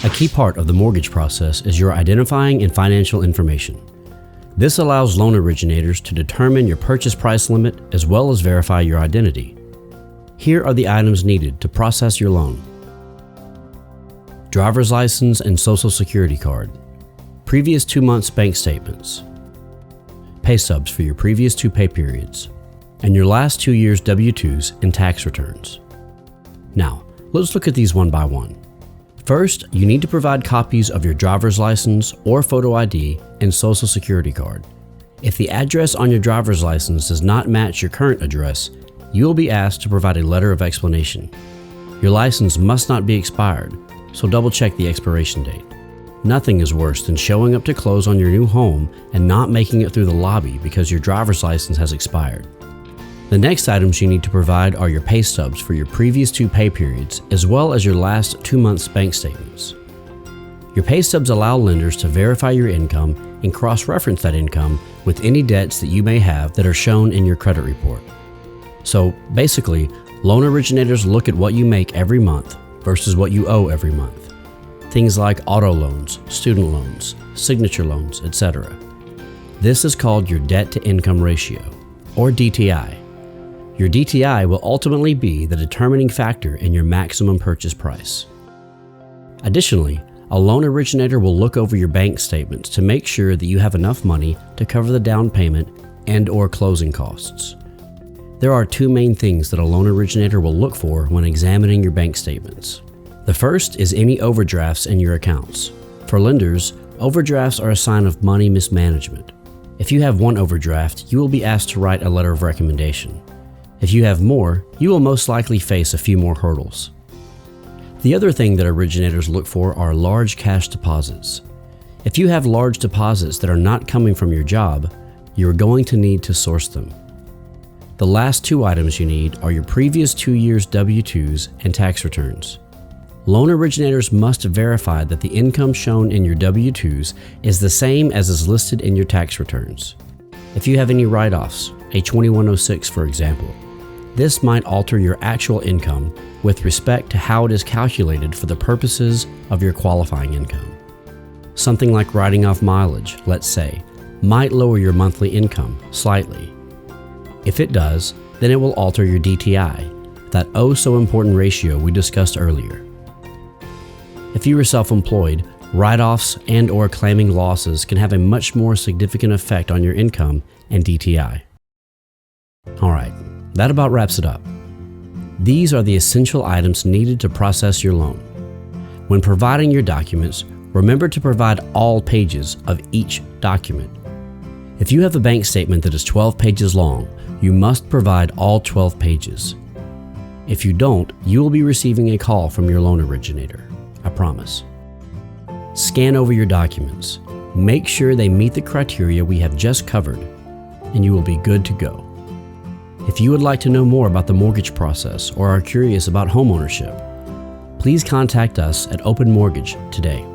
A key part of the mortgage process is your identifying and financial information. This allows loan originators to determine your purchase price limit as well as verify your identity. Here are the items needed to process your loan: driver's license and social security card, previous 2 months bank statements, pay stubs for your previous 2 pay periods, and your last 2 years' W-2s and tax returns. Now, let's look at these one by one. First, you need to provide copies of your driver's license or photo ID and social security card. If the address on your driver's license does not match your current address, you will be asked to provide a letter of explanation. Your license must not be expired, so double check the expiration date. Nothing is worse than showing up to close on your new home and not making it through the lobby because your driver's license has expired. The next items you need to provide are your pay stubs for your previous 2 pay periods, as well as your last 2 months bank statements. Your pay stubs allow lenders to verify your income and cross-reference that income with any debts that you may have that are shown in your credit report. So basically, loan originators look at what you make every month versus what you owe every month. Things like auto loans, student loans, signature loans, etc. This is called your debt-to-income ratio, or DTI. Your DTI will ultimately be the determining factor in your maximum purchase price. Additionally, a loan originator will look over your bank statements to make sure that you have enough money to cover the down payment and/or closing costs. There are 2 main things that a loan originator will look for when examining your bank statements. The first is any overdrafts in your accounts. For lenders, overdrafts are a sign of money mismanagement. If you have 1 overdraft, you will be asked to write a letter of recommendation. If you have more, you will most likely face a few more hurdles. The other thing that originators look for are large cash deposits. If you have large deposits that are not coming from your job, you're going to need to source them. The last 2 items you need are your previous 2 years' W-2s and tax returns. Loan originators must verify that the income shown in your W-2s is the same as is listed in your tax returns. If you have any write-offs, a 2106 for example, this might alter your actual income with respect to how it is calculated for the purposes of your qualifying income. Something like writing off mileage, let's say, might lower your monthly income slightly. If it does, then it will alter your DTI, that oh so important ratio we discussed earlier. If you are self-employed, write-offs and/or claiming losses can have a much more significant effect on your income and DTI. Alright, that about wraps it up. These are the essential items needed to process your loan. When providing your documents, remember to provide all pages of each document. If you have a bank statement that is 12 pages long, you must provide all 12 pages. If you don't, you will be receiving a call from your loan originator. I promise. Scan over your documents. Make sure they meet the criteria we have just covered, and you will be good to go. If you would like to know more about the mortgage process or are curious about homeownership, please contact us at Open Mortgage today.